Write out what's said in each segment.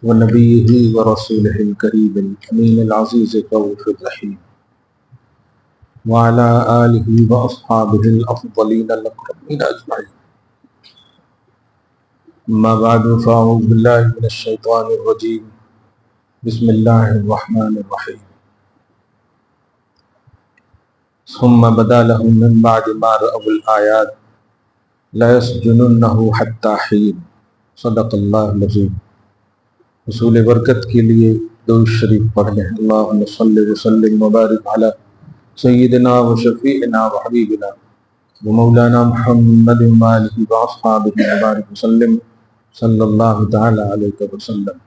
ونبيه ورسوله الكريم الأمين العزيز الرؤوف الرحيم وعلى آله وأصحابه الأفضلين الأكرمين أجمعين. أما بعد فأعوذ بالله من الشيطان الرجيم. بسم الله الرحمن الرحيم. ثم بدا لهم من بعد ما رأوا الآيات ليسجننه حتى حين. صدق اللہ العظیم. حصول برکت کے لیے درود شریف پڑھ لیں. اللہم صلی وسلم وبارک علی سیدنا و شفیعنا و حبیبنا و مولانا محمد وآلہ واصحابہ وبارک وسلم صلی اللہ تعالی علیہ وسلم.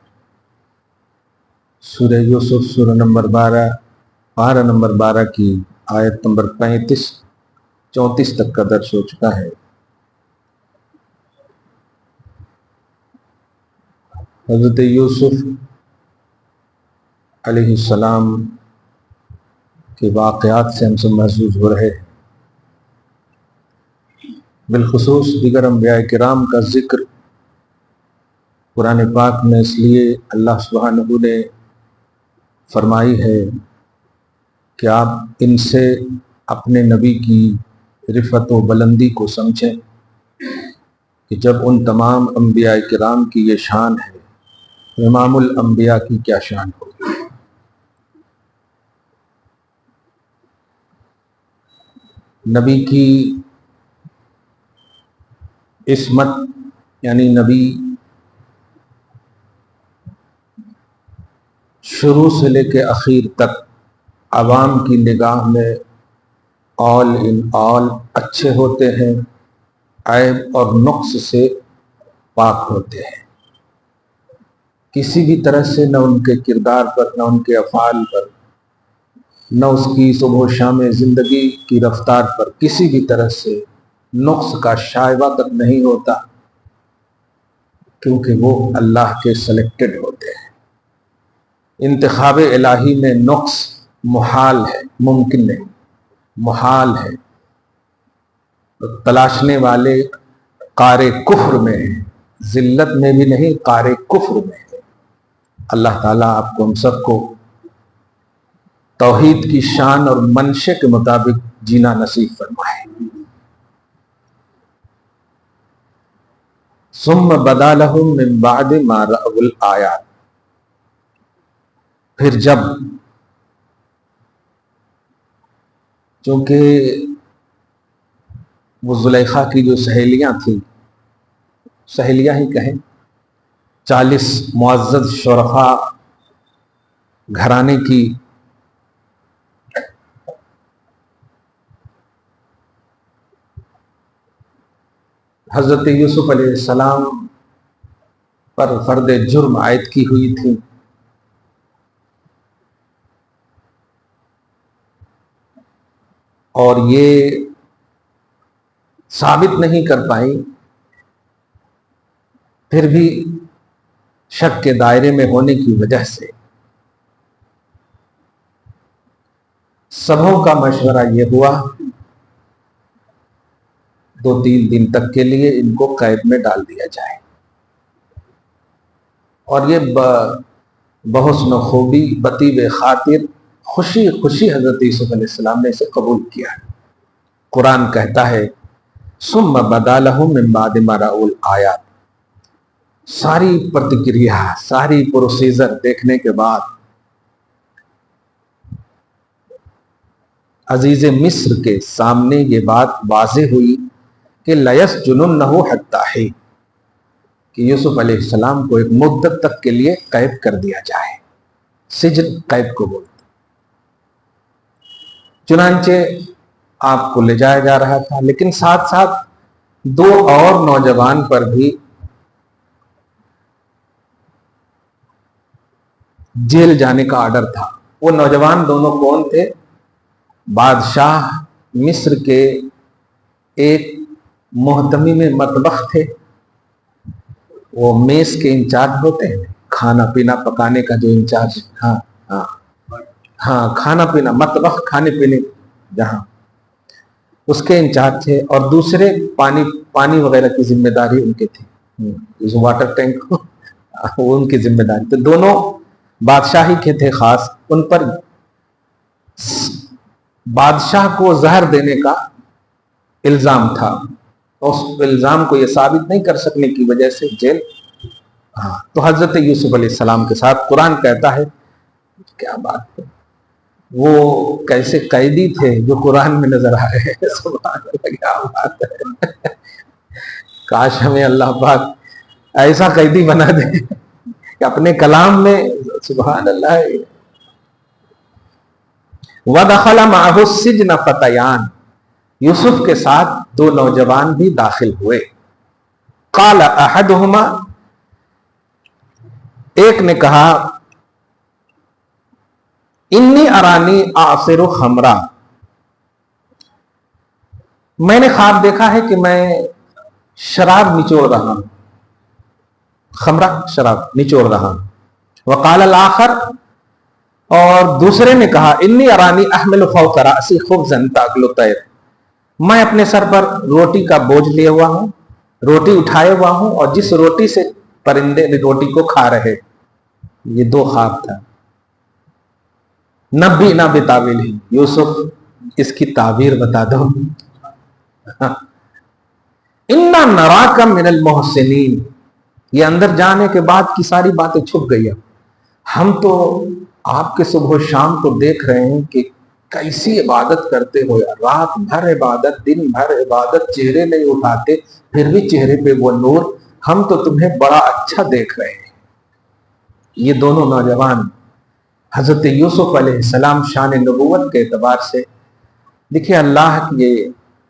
سورہ یوسف سورہ نمبر 12 پارہ نمبر 12 کی آیت نمبر 34 تک کا درس ہو چکا ہے. حضرت یوسف علیہ السلام کے واقعات سے ہم سب محظوظ ہو رہے ہیں. بالخصوص دیگر انبیاء کرام کا ذکر قرآن پاک میں اس لیے اللہ سبحانہ نے فرمائی ہے کہ آپ ان سے اپنے نبی کی رفعت و بلندی کو سمجھیں کہ جب ان تمام انبیاء کرام کی یہ شان ہے، امام الانبیاء کی کیا شان ہوگی. نبی کی عصمت یعنی نبی شروع سے لے کے اخیر تک عوام کی نگاہ میں آل ان آل اچھے ہوتے ہیں، عیب اور نقص سے پاک ہوتے ہیں. کسی بھی طرح سے نہ ان کے کردار پر، نہ ان کے افعال پر، نہ اس کی صبح و شام زندگی کی رفتار پر کسی بھی طرح سے نقص کا شائبہ تک نہیں ہوتا، کیونکہ وہ اللہ کے سلیکٹڈ ہوتے ہیں. انتخاب الہی میں نقص محال ہے، ممکن نہیں، محال ہے. تلاشنے والے قار کفر میں ہیں، ذلت میں بھی نہیں، قار کفر میں ہے. اللہ تعالیٰ آپ کو ہم سب کو توحید کی شان اور منشے کے مطابق جینا نصیب فرمائے. ثم بدا لهم من بعد ما رأوا الآیات. پھر جب، چونکہ وہ زلیخا کی جو سہیلیاں تھیں، سہیلیاں ہی کہیں، 40 معزز شرفاء گھرانے کی حضرت یوسف علیہ السلام پر فرد جرم عائد کی ہوئی تھی. اور یہ ثابت نہیں کر پائیں، پھر بھی شک کے دائرے میں ہونے کی وجہ سے سبوں کا مشورہ یہ ہوا 2-3 دن تک کے لیے ان کو قید میں ڈال دیا جائے. اور یہ بحسن خوبی، بطیب خاطر، خوشی خوشی حضرت یوسف علیہ السلام نے اسے قبول کیا. قرآن کہتا ہے ثم بدا لهم من بعد ما رأوا الآیات. ساری پرتکریا، ساری پروسیجر دیکھنے کے بعد عزیز مصر کے سامنے یہ بات واضح ہوئی کہ لَيَسْجُنُنَّهُ حَتَّىٰ حِينٍ، کہ یوسف علیہ السلام کو ایک مدت تک کے لیے قید کر دیا جائے. سجن قید کو بولتے. چنانچہ آپ کو لے جایا جا رہا تھا، لیکن ساتھ ساتھ 2 اور نوجوان پر بھی جیل جانے کا آرڈر تھا. وہ نوجوان دونوں کون تھے؟ بادشاہ مصر کے ایک محتمم مطبخ تھے. وہ میس کے انچارج ہوتے ہیں، کھانا پینا پکانے کا جو انچارج، ہاں کھانا پینا، مطبخ کھانے پینے جہاں، اس کے انچارج تھے. اور دوسرے پانی وغیرہ کی ذمہ داری ان کے تھی. واٹر ٹینک وہ ان کی ذمہ داری. تو دونوں بادشاہی کے تھے خاص, ان پر بادشاہ کو زہر دینے کا الزام تھا. اس الزام کو یہ ثابت نہیں کر سکنے کی وجہ سے جیل. تو حضرت یوسف علیہ السلام کے ساتھ قرآن کہتا ہے, کیا بات ہے, وہ کیسے قیدی تھے جو قرآن میں نظر آ رہے ہیں. سبحان اللہ, کیا بات ہے. کاش ہمیں اللہ پاک ایسا قیدی بنا دے کہ اپنے کلام میں. سبحان اللہ. وَدَخَلَ مَعَهُ السِّجْنَ فَتَيَانِ, یوسف کے ساتھ دو نوجوان بھی داخل ہوئے. قَالَ أَحَدُهُمَا, ایک نے کہا, انی ارانی اعصر خمرا, میں نے خواب دیکھا ہے کہ میں شراب نچوڑ رہا ہوں. خمرہ شراب نچوڑ رہا ہوں. وقال الاخر, اور دوسرے نے کہا, انی ارانی احمل فوق راسی خبزا تاکل الطیر, میں اپنے سر پر روٹی کا بوجھ لیے ہوا ہوں, روٹی اٹھائے ہوا ہوں, اور جس روٹی سے پرندے روٹی کو کھا رہے. یہ دو خواب تھا. نبی نہ بتاویل ہی, یوسف اس کی تعبیر بتا دو. انا نراک من المحسنین, یہ اندر جانے کے بعد کی ساری باتیں چھپ گئی. ہم تو آپ کے صبح و شام کو دیکھ رہے ہیں کہ کیسی عبادت کرتے ہو, رات بھر عبادت, دن بھر عبادت, چہرے نہیں اٹھاتے پھر بھی چہرے پہ وہ نور. ہم تو تمہیں بڑا اچھا دیکھ رہے ہیں. یہ دونوں نوجوان حضرت یوسف علیہ السلام شان نبوت کے اعتبار سے دیکھیں, اللہ کے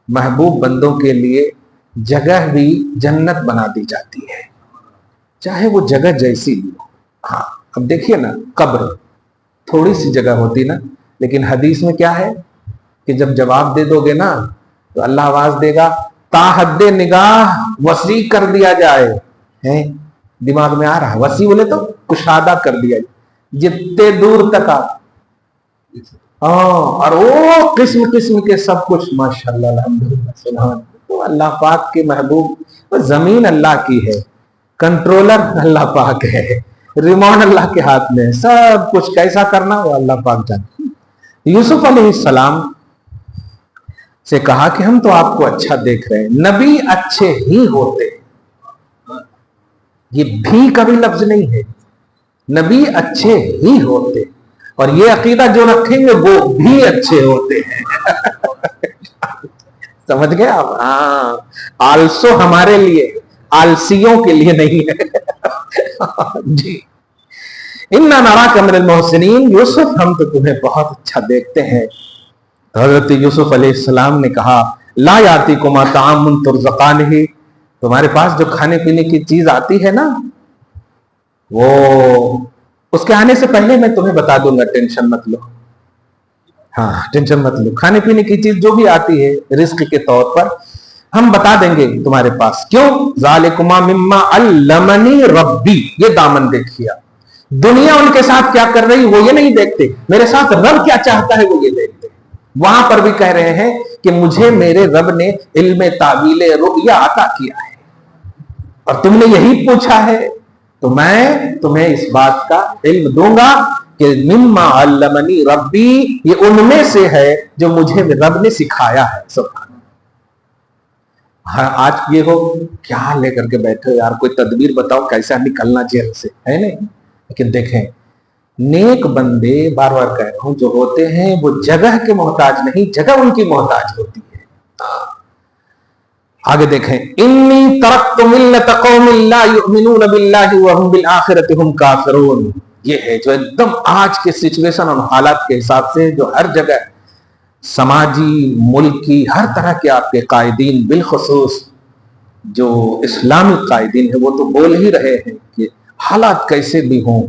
محبوب بندوں کے لیے جگہ بھی جنت بنا دی جاتی ہے, چاہے وہ جگہ جیسی بھی ہو. ہاں اب دیکھیے نا, قبر تھوڑی سی جگہ ہوتی نا, لیکن حدیث میں کیا ہے کہ جب جواب دے دو گے نا تو اللہ آواز دے گا, تا حد نگاہ وسیع کر دیا جائے. دماغ میں آ رہا, وسیع بولے تو کشادہ کر دیا جائے, جتنے دور تک آپ. اور وہ قسم قسم کے سب کچھ, ماشاءاللہ الحمدللہ سبحان. تو اللہ پاک کے محبوب, زمین اللہ کی ہے, کنٹرولر اللہ پاک ہے, ریموٹ اللہ کے ہاتھ میں, سب کچھ کیسا کرنا وہ اللہ پاک جانتے. یوسف علیہ السلام سے کہا کہ ہم تو آپ کو اچھا دیکھ رہے ہیں, نبی اچھے ہی ہوتے. یہ بھی کبھی لفظ نہیں ہے, نبی اچھے ہی ہوتے, اور یہ عقیدہ جو رکھیں گے وہ بھی اچھے ہوتے ہیں. سمجھ گئے آپ؟ ہاں, آلسو ہمارے لیے, آلسیوں کے لیے نہیں ہے. جی, انا نراک من المحسنین, یوسف ہم تو تمہیں بہت اچھا دیکھتے ہیں. حضرت یوسف علیہ السلام نے کہا, لا یاتیکما طعام ترزقانہ, تمہارے پاس جو کھانے پینے کی چیز آتی ہے نا, وہ اس کے آنے سے پہلے میں تمہیں بتا دوں گا, ٹینشن مت لو. ہاں ٹینشن مت لو, کھانے پینے کی چیز جو بھی آتی ہے رزق کے طور پر ہم بتا دیں گے تمہارے پاس. کیوں؟ ذالکما مما علمنی ربی, یہ دامن دیکھیا. دنیا ان کے ساتھ کیا کر رہی وہ یہ نہیں دیکھتے, میرے ساتھ رب کیا چاہتا ہے وہ یہ دیکھتے. وہاں پر بھی کہہ رہے ہیں کہ مجھے میرے رب نے علم تعویل رؤیا عطا کیا ہے, اور تم نے یہی پوچھا ہے, تو میں تمہیں اس بات کا علم دوں گا کہ مما علمنی ربی, یہ ان میں سے ہے جو مجھے رب نے سکھایا ہے. سبحان. ہاں آج یہ ہو کیا لے کر کے بیٹھے یار, کوئی تدبیر بتاؤ کیسا نکلنا جیل سے, ہے نہیں. لیکن دیکھیں, نیک بندے, بار بار کہہ رہا ہوں, جو ہوتے ہیں وہ جگہ کے محتاج نہیں, جگہ ان کی محتاج ہوتی ہے. آگے دیکھیں, انی ترکت ملت قوم لا یؤمنون باللہ وهم بالآخرۃ هم کافرون. یہ ہے جو ایک دم آج کے سچویشن اور حالات کے حساب سے جو ہر جگہ سماجی, ملکی, ہر طرح کے آپ کے قائدین, بالخصوص جو اسلامی قائدین ہیں, وہ تو بول ہی رہے ہیں کہ حالات کیسے بھی ہوں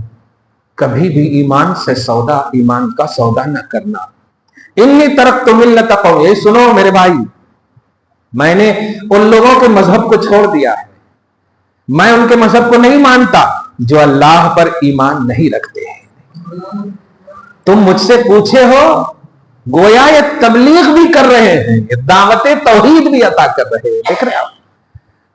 کبھی بھی ایمان سے سودا, ایمان کا سودا نہ کرنا. انی ترکت ملت قوم, یہ سنو میرے بھائی, میں نے ان لوگوں کے مذہب کو چھوڑ دیا ہے, میں ان کے مذہب کو نہیں مانتا جو اللہ پر ایمان نہیں رکھتے ہیں. تم مجھ سے پوچھے ہو, گویا یہ تبلیغ بھی کر رہے ہیں, دعوت توحید بھی عطا کر رہے ہیں. دیکھ رہے آپ,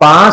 5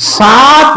7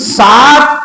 7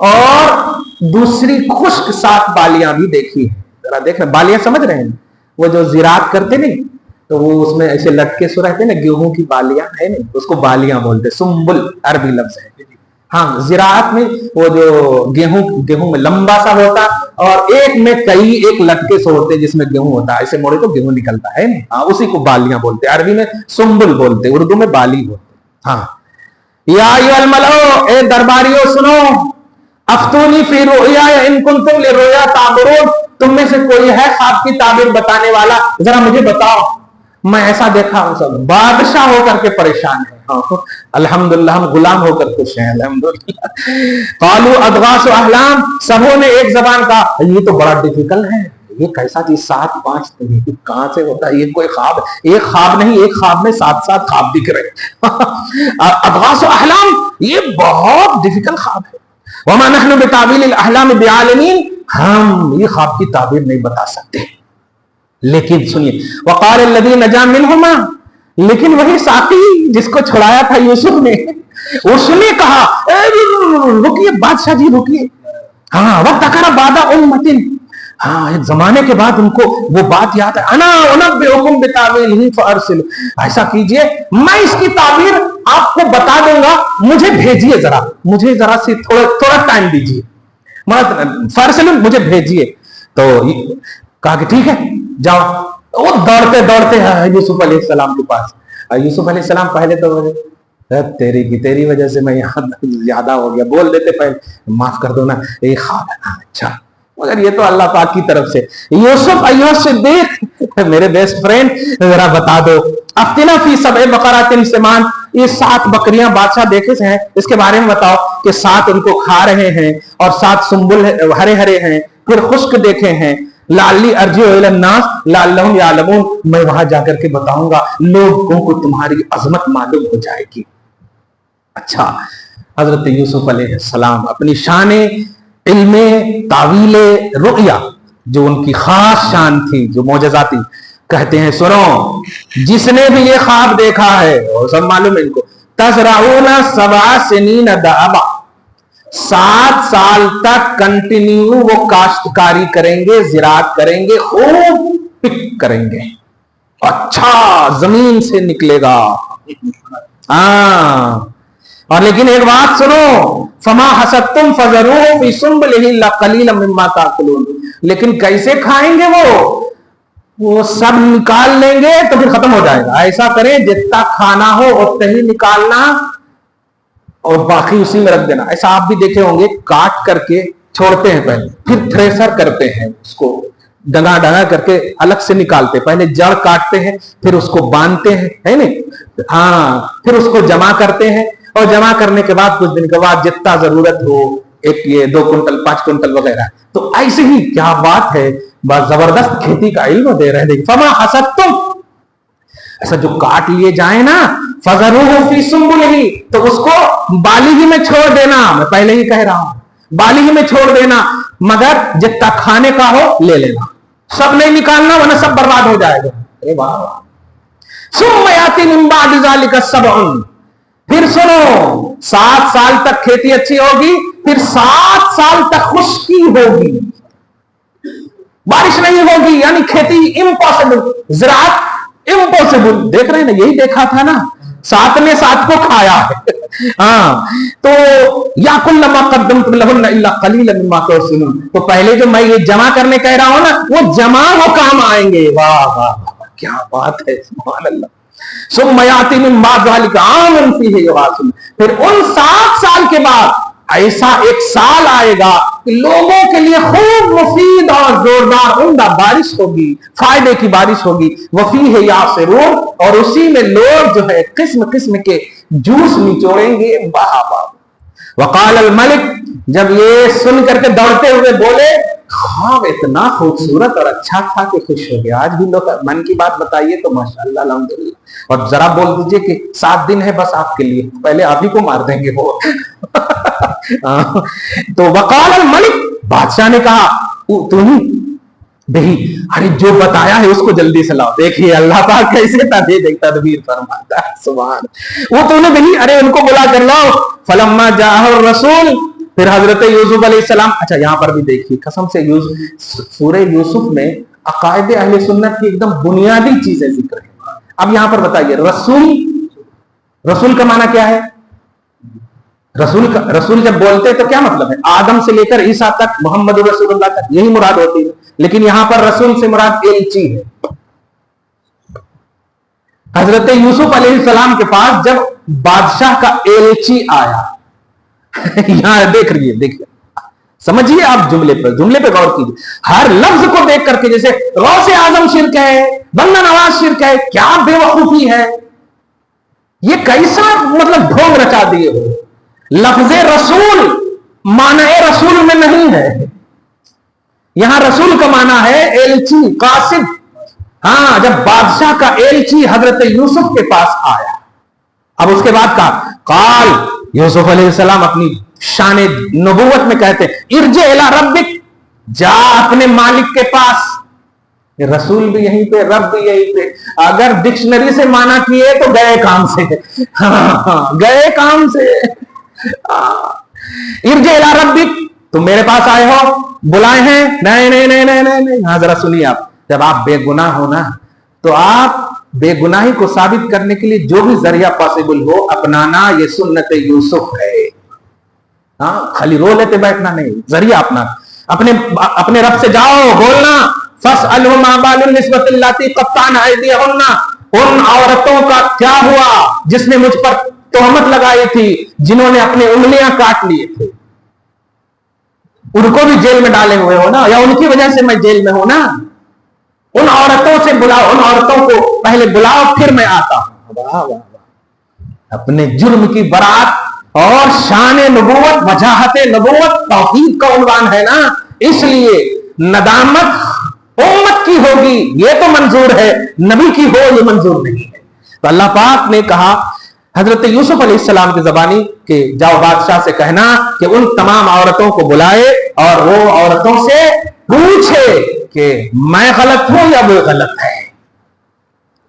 اور دوسری خشک 7 بالیاں بھی دیکھی ہیں. ذرا دیکھ رہے بالیاں سمجھ رہے ہیں, وہ جو زراعت کرتے نہیں تو وہ اس میں ایسے لٹکے سو رہتے نا, گیہوں کی بالیاں ہے نہیں, اس کو بالیاں بولتے, سنبل عربی لفظ ہے. ہاں زراعت میں وہ جو گیہوں میں لمبا سا ہوتا اور ایک میں کئی ایک لٹکے سے ہوتے جس میں گیہوں ہوتا, ایسے موڑے تو گیہوں نکلتا ہے نا, ہاں اسی کو بالیاں بولتے, عربی میں سنبل بولتے, اردو میں بالی بولتے. ہاں یا ایھا الملؤ, اے درباریوں سنو, افتونی فی رؤیا ان کنتم للرؤیا تعبرون, تم میں سے کوئی ہے خواب کی تعبیر بتانے والا, ذرا مجھے بتاؤ, میں ایسا دیکھا ہوں. سب بادشاہ ہو کر کے پریشان ہے, الحمدللہ ہم غلام ہو کر خوش ہیں الحمدللہ. قالوا اضغاث احلام, سبوں نے ایک زبان کہا یہ تو بڑا ڈیفیکلٹ ہے, یہ کیسا چیز 7 5 کہاں سے ہوتا ہے, یہ کوئی خواب, ایک خواب نہیں, ایک خواب میں 7 خواب دکھ رہے. اضغاث احلام یہ بہت ڈیفیکلٹ خواب ہے. وما نحن بتاویل الاحلام بعالمین, ہم یہ خواب کی تعبیر نہیں بتا سکتے. لیکن سنیے, وقال الذی نجا منہما, لیکن وہی ساقی جس کو چھڑایا تھا یوسف نے, اس نے کہا رکیے بادشاہ جی رکیے, ہاں وذکر بعد امۃ, ہاں ایک زمانے کے بعد ان کو وہ بات یاد ہے, انا انبئکم بتاویلہ فارسلوا, ایسا کیجئے میں اس کی تعبیر آپ کو بتا دوں گا, مجھے بھیجیے, مجھے ذرا سی تھوڑا ٹائم دیجیے, فارسلوا مجھے بھیجیے. تو کہا کہ ٹھیک ہے جاؤ. وہ دوڑتے دوڑتے یوسف علیہ السلام کے پاس. یوسف علیہ السلام پہلے تو تیری وجہ سے میں یہاں زیادہ ہو گیا, بول دیتے پہلے معاف کر دو نا, یہ خواب ہے. اچھا, مگر یہ تو اللہ پاک کی طرف سے. یوسف ایھا الصدیق, میرے بیسٹ فرینڈ, ذرا بتا دو, افتنا فی 7 بقرات سمان, یہ 7 بکریاں بادشاہ دیکھے ہیں, اس کے بارے میں بتاؤ کہ 7 ان کو کھا رہے ہیں اور 7 سنبل ہرے ہرے ہیں, پھر خشک دیکھے ہیں. لعلی ارجع الی الناس لعلہم یعلمون, میں وہاں جا کر کے بتاؤں گا, لوگوں کو تمہاری عظمت معلوم ہو جائے گی. اچھا, حضرت یوسف علیہ السلام اپنی شان علم تعویل رؤیا جو ان کی خاص شان تھی, جو معجزاتی, کہتے ہیں سنو, جس نے بھی یہ خواب دیکھا ہے, اور سب معلوم ہے ان کو, تزرعون 7 سنین دأبا, 7 سال تک کنٹینیو وہ کاشتکاری کریں گے, زراعت کریں گے, خوب پک کریں گے, اچھا زمین سے نکلے گا. ہاں, اور لیکن ایک بات سنو, فما حصدتم فذروه فی سنبلہ قلیلا مما تاکلون, لیکن کیسے کھائیں گے وہ سب نکال لیں گے تو پھر ختم ہو جائے گا. ایسا کریں جتنا کھانا ہو اتنا ہی نکالنا اور باقی اسی میں رکھ دینا. ایسا آپ بھی دیکھے ہوں گے, کاٹ کر کے چھوڑتے ہیں پہلے, پھر تھریسر کرتے ہیں, اس کو ڈنگا کر کے الگ سے نکالتے, پہلے جڑ کاٹتے ہیں, پھر اس کو باندھتے ہیں, ہے نہیں, ہاں, پھر اس کو جمع کرتے ہیں, اور جمع کرنے کے بعد کچھ دن کے بعد جتنا ضرورت ہو, ایک یہ 2 کنٹل 5 کنٹل وغیرہ. تو ایسے ہی, کیا بات ہے, بس زبردست کھیتی کا علم دے رہے ہیں. فما حصدتم, ایسا جو کاٹ لیے جائیں نا, فذروه فی سنبلہ, تو اس کو بالغی میں چھوڑ دینا, میں پہلے ہی کہہ رہا ہوں, بالغی میں چھوڑ دینا, مگر جتنا کھانے کا ہو لے لینا, سب نہیں نکالنا ورنہ سب برباد ہو جائے گا. ارے واہ. ثم یاتی من بعد ذلک 7, پھر سنو, 7 سال تک کھیتی اچھی ہوگی, پھر 7 سال تک خشکی ہوگی, بارش نہیں ہوگی, یعنی کھیتی امپاسبل, زراعت امپاسبل. دیکھ رہے ہیں نا, یہی دیکھا تھا نا, 7 نے 7 کو کھایا ہے. ہاں, تو یا کل ما قدمت لهن الا قليلا مما تحسنون, تو پہلے جو میں یہ جمع کرنے کہہ رہا ہوں نا, وہ جمع ہو کام آئیں گے. واہ واہ, کیا بات ہے, سبحان اللہ. ثم یاتی من بعد ذلک عام فیہ یغاثون, پھر ان 7 سال کے بعد ایسا ایک سال آئے گا کہ لوگوں کے لیے خوب مفید اور زوردار عمدہ بارش ہوگی, فائدے کی بارش ہوگی. وفیہ یعصرون, اور اسی میں لوگ جو ہے قسم قسم کے جوس نچوڑیں گے. واہ واہ. وقال الملک, جب یہ سن کر کے دوڑتے ہوئے بولے, خواب اتنا خوبصورت اور اچھا تھا کہ خوش ہو گیا. آج بھی لوگ من کی بات بتائیے تو ماشاءاللہ الحمدللہ, اور ذرا بول دیجئے کہ 7 دن ہے بس آپ کے لیے, پہلے آپ ہی کو مار دیں گے وہ. تو وقال الملک, بادشاہ نے کہا, تم بھئی, ارے جو بتایا ہے اس کو جلدی سے لاؤ. دیکھیے اللہ پاک کیسے تدبیر فرماتا ہے, سبحان. وہ تو نے بھئی, ارے ان کو بلا کر لاؤ. فلما جاء الرسول, پھر حضرت یوسف علیہ السلام. اچھا یہاں پر بھی دیکھیے قسم سے سورہ یوسف میں عقائد اہل سنت کی ایک دم بنیادی چیزیں ذکر ہیں. اب یہاں پر بتائیے رسول کا معنی کیا ہے؟ رسول جب بولتے تو کیا مطلب ہے؟ آدم سے لے کر عیسیٰ تک، محمد رسول اللہ تک، یہی مراد ہوتی ہے. لیکن یہاں پر رسول سے مراد ایلچی ہے. حضرت یوسف علیہ السلام کے پاس جب بادشاہ کا ایلچی آیا، یہاں دیکھیے سمجھیے آپ جملے پہ غور کیجیے. ہر لفظ کو دیکھ کر کے، جیسے غوث اعظم شرک ہے، بندہ نواز شرک ہے، کیا بے وقوفی ہے، یہ کیسا مطلب ڈھونگ رچا دیے ہو. لفظ رسول معنی رسول میں نہیں ہے. یہاں رسول کا معنی ہے ایلچی، قاصد. ہاں جب بادشاہ کا ایلچی حضرت یوسف کے پاس آیا، اب اس کے بعد کہا قال، یوسف علیہ السلام اپنی شان نبوت میں کہتے ہیں ارجع الی ربک، جا اپنے مالک کے پاس. رسول بھی یہیں پہ، رب بھی یہیں پہ. اگر ڈکشنری سے معنی کیے تو گئے کام سے. گئے کام سے. ارجع الی ربک، تم میرے پاس آئے ہو، بلائے ہیں. نہیں. ہاں ذرا سنیے آپ، جب آپ بے گناہ ہو نا تو آپ بے گناہی کو ثابت کرنے کے لیے جو بھی ذریعہ پاسبل ہو اپنانا، یہ سنت یوسف ہے. ہاں خالی رو لیتے بیٹھنا نہیں، ذریعہ اپنا. اپنے رب سے جاؤ، بولنا فاسألہ ما بال النسوۃ اللاتی قطعن ایدیہن، ان عورتوں کا کیا ہوا جس نے مجھ پر تہمت لگائی تھی، جنہوں نے اپنے انگلیاں کاٹ لیے تھے. ان کو بھی جیل میں ڈالے ہوئے ہو نا، یا ان کی وجہ سے میں جیل میں ہوں نا. ان عورتوں سے بلاؤ، ان عورتوں کو پہلے بلاؤ پھر میں آتا ہوں. واہ واہ، اپنے جرم کی برات اور شان نبوت، وجاہت نبوت توحید کا عنوان ہے نا، اس لیے ندامت امت کی ہوگی یہ تو منظور ہے، نبی کی ہو یہ منظور نہیں ہے. تو اللہ پاک نے کہا حضرت یوسف علیہ السلام کی زبانی کہ جاؤ بادشاہ سے کہنا کہ ان تمام عورتوں کو بلائے اور وہ عورتوں سے پوچھے کہ میں غلط ہوں یا وہ غلط ہے.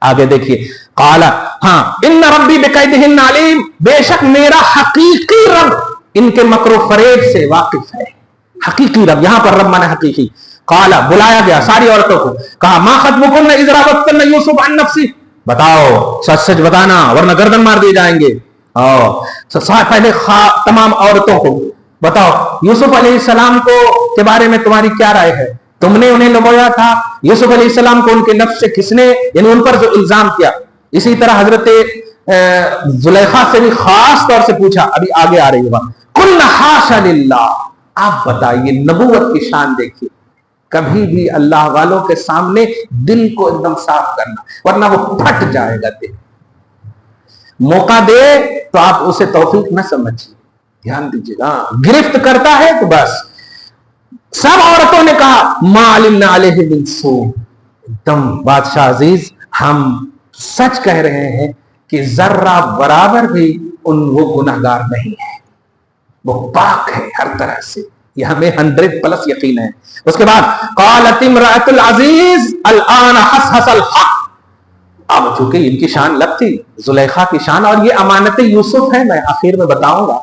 آگے دیکھیے قال، ہاں ان ربی بکیدہن علیم، بے شک میرا حقیقی رب ان کے مکر و فریب سے واقف ہے. حقیقی رب، یہاں پر رب مانے حقیقی. قال، بلایا گیا ساری عورتوں کو، کہا ما خطبکن اذ راوتن یوسف عن نفسہ، بتاؤ سچ سچ بتانا ورنہ گردن مار دیے جائیں گے. پہلے تمام عورتوں کو بتاؤ یوسف علیہ السلام کے بارے میں تمہاری کیا رائے ہے؟ تم نے انہیں لگویا تھا؟ یوسف علیہ السلام کو ان کے نفس سے کس نے، یعنی ان پر جو الزام کیا. اسی طرح حضرت زلیخا سے بھی خاص طور سے پوچھا. ابھی آگے آ رہی ہوگا. قلنا حاشا للہ، آپ بتائیے نبوت کی شان دیکھیے. کبھی بھی اللہ والوں کے سامنے دل کو ایک دم صاف کرنا، ورنہ وہ پھٹ جائے گا دل. موقع دے تو آپ اسے توفیق نہ سمجھیے، دھیان دیجیے گا. گرفت کرتا ہے تو بس. سب عورتوں نے کہا ما علمنا علیہ من سوء، ایک دم بادشاہ عزیز ہم سچ کہہ رہے ہیں کہ ذرہ برابر بھی وہ گناہگار نہیں ہے، وہ پاک ہے ہر طرح سے. یہ ہمیں 100+ یقین ہے. اس کے بعد قالت امرأۃ العزیز الآن حصحص الحق، اب چونکہ ان کی شان لب تھی زلیخا کی شان، اور یہ امانت یوسف ہے، میں آخر میں بتاؤں گا.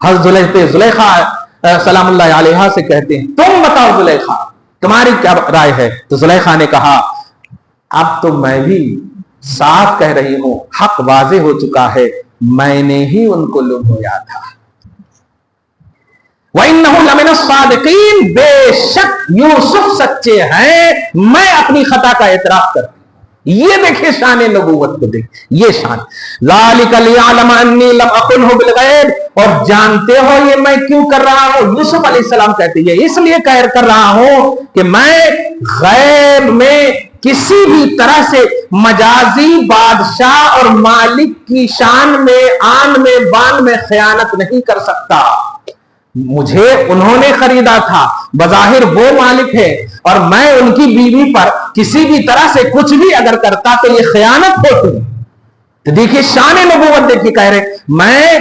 حضرت زلیخا سلام اللہ علیہا سے کہتے ہیں تم بتاؤ زلیخا تمہاری کیا رائے ہے؟ تو زلیخا نے کہا اب تو میں بھی صاف کہہ رہی ہوں، حق واضح ہو چکا ہے، میں نے ہی ان کو لبھویا تھا. وَإِنَّهُ لَمِنَ الصَّادِقِينَ، بے شک یوسف سچے ہیں، میں اپنی خطا کا اعتراف کرتی ہوں. یہ دیکھیں شان نبوت کو دیکھ، یہ شان. ذَلِكَ لِيَعْلَمَ أَنِّي لَمْ أَخُنْهُ بِالْغَيْبِ، اور جانتے ہو یہ میں کیوں کر رہا ہوں؟ یوسف علیہ السلام کہتے ہیں اس لیے کر رہا ہوں کہ میں غیب میں کسی بھی طرح سے مجازی بادشاہ اور مالک کی شان میں، آن میں، بان میں خیانت نہیں کر سکتا. مجھے انہوں نے خریدا تھا، بظاہر وہ مالک ہے، اور میں ان کی بیوی پر کسی بھی طرح سے کچھ بھی اگر کرتا تو یہ خیانت ہوتی. تو دیکھیے شان نبوت دیکھیے، کہہ رہے میں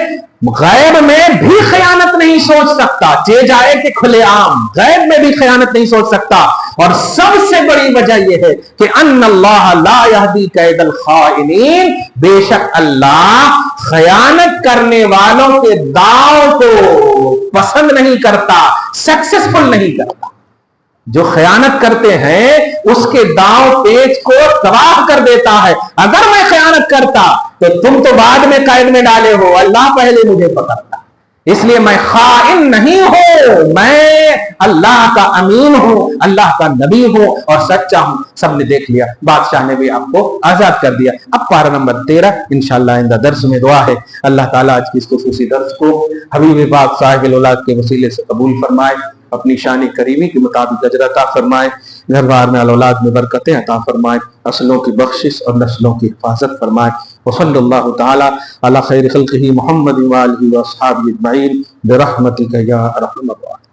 غیب میں بھی خیانت نہیں سوچ سکتا، چے جائے کہ کھلے عام غیب میں بھی خیانت نہیں سوچ سکتا. اور سب سے بڑی وجہ یہ ہے کہ ان اللہ لا یہدی کید الخائنین، بے شک اللہ خیانت کرنے والوں کے داؤ کو پسند نہیں کرتا، سکسیسفل نہیں کرتا۔ جو خیانت کرتے ہیں اس کے داؤں پیچ کو تباہ کر دیتا ہے۔ اگر میں خیانت کرتا تو تم تو بعد میں قید میں ڈالے ہو، اللہ پہلے مجھے پکڑتا۔ اس لیے میں خائن نہیں ہوں، میں اللہ کا امین ہوں، اللہ کا نبی ہوں اور سچا ہوں۔ سب نے دیکھ لیا، بادشاہ نے بھی آپ کو آزاد کر دیا۔ اب پارہ نمبر 13 انشاءاللہ آئندہ درس میں دعا ہے اللہ تعالیٰ آج کی اس خصوصی درس کو حبیب پاک صاحب الاولاد کے وسیلے سے قبول فرمائے، اپنی شان کریمی کے مطابق اجر عطا فرمائے، گھر بار میں اولاد میں برکتیں عطا فرمائے، نسلوں کی بخشش اور نسلوں کی حفاظت فرمائے۔ وصلی اللہ تعالی علی خیر خلقہ محمد وآلہ واصحابہ اجمعین برحمتک یا ارحم الراحمین۔